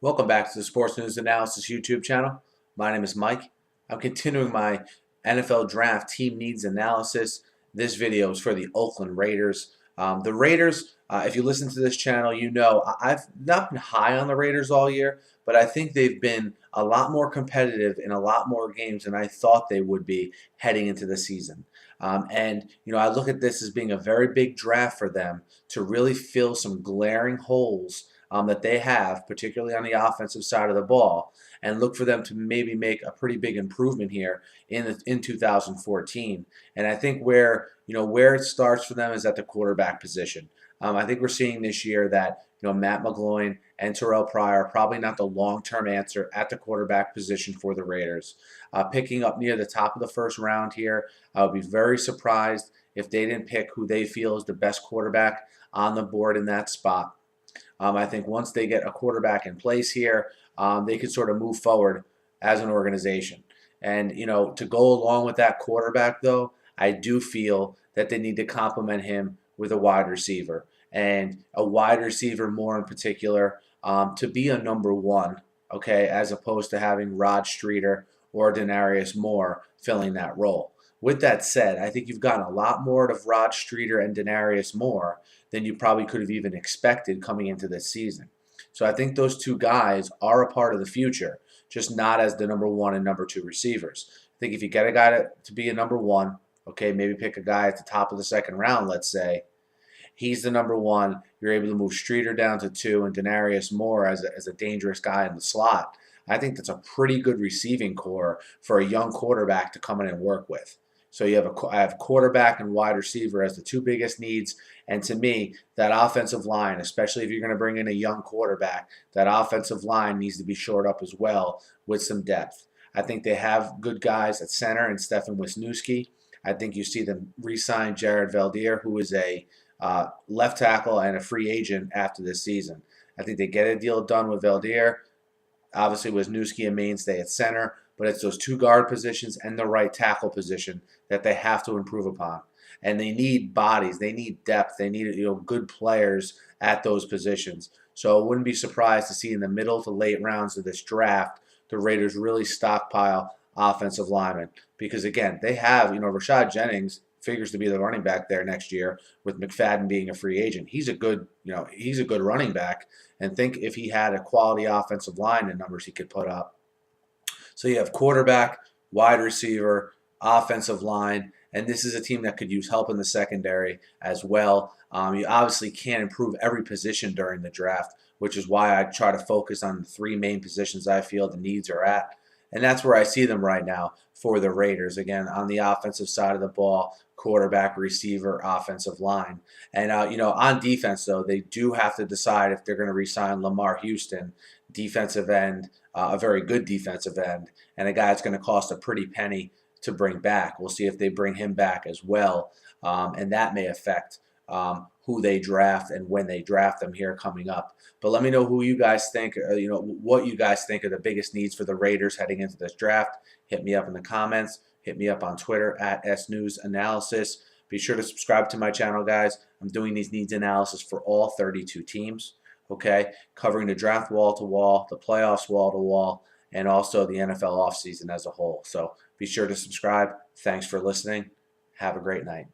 Welcome back to the Sports News Analysis YouTube channel. My name is Mike. I'm continuing my NFL Draft team needs analysis. This video is for the Oakland Raiders. The Raiders, if you listen to this channel, you know I've not been high on the Raiders all year, but I think they've been a lot more competitive in a lot more games than I thought they would be heading into the season. I look at this as being a very big draft for them to really fill some glaring holes that they have, particularly on the offensive side of the ball, and look for them to maybe make a pretty big improvement here in 2014. And I think where it starts for them is at the quarterback position. I think we're seeing this year that Matt McGloin and Terrell Pryor are probably not the long-term answer at the quarterback position for the Raiders. Picking up near the top of the first round here, I would be very surprised if they didn't pick who they feel is the best quarterback on the board in that spot. I think once they get a quarterback in place here, they could sort of move forward as an organization. And, to go along with that quarterback, though, I do feel that they need to complement him with a wide receiver. And a wide receiver more in particular to be a number one, okay, as opposed to having Rod Streater or Denarius Moore filling that role. With that said, I think you've gotten a lot more out of Rod Streater and Denarius Moore than you probably could have even expected coming into this season. So I think those two guys are a part of the future, just not as the number one and number two receivers. I think if you get a guy to be a number one, okay, maybe pick a guy at the top of the second round, let's say, he's the number one. You're able to move Streater down to two and Denarius Moore as a dangerous guy in the slot. I think that's a pretty good receiving core for a young quarterback to come in and work with. So I have quarterback and wide receiver as the two biggest needs. And to me, that offensive line, especially if you're going to bring in a young quarterback, that offensive line needs to be shored up as well with some depth. I think they have good guys at center and Stefan Wisniewski. I think you see them re-sign Jared Veldheer, who is a left tackle and a free agent after this season. I think they get a deal done with Veldheer. Obviously, Wisniewski a mainstay at center, but it's those two guard positions and the right tackle position that they have to improve upon. And they need bodies, they need depth, they need good players at those positions. So I wouldn't be surprised to see in the middle to late rounds of this draft the Raiders really stockpile offensive linemen because again they have Rashad Jennings figures to be the running back there next year with McFadden being a free agent. He's a good running back, and think if he had a quality offensive line and numbers he could put up. So you have quarterback, wide receiver, offensive line, and this is a team that could use help in the secondary as well. You obviously can't improve every position during the draft, which is why I try to focus on the three main positions I feel the needs are at. And that's where I see them right now for the Raiders. Again, on the offensive side of the ball, quarterback, receiver, offensive line. And, on defense, though, they do have to decide if they're going to re-sign Lamar Houston, defensive end, a very good defensive end, and a guy that's going to cost a pretty penny to bring back. We'll see if they bring him back as well, and that may affect who they draft and when they draft them here coming up. But let me know who you guys think, what you guys think are the biggest needs for the Raiders heading into this draft. Hit me up in the comments. Hit me up on Twitter at SNewsAnalysis. Be sure to subscribe to my channel, guys. I'm doing these needs analysis for all 32 teams, okay? Covering the draft wall to wall, the playoffs wall to wall, and also the NFL offseason as a whole. So be sure to subscribe. Thanks for listening. Have a great night.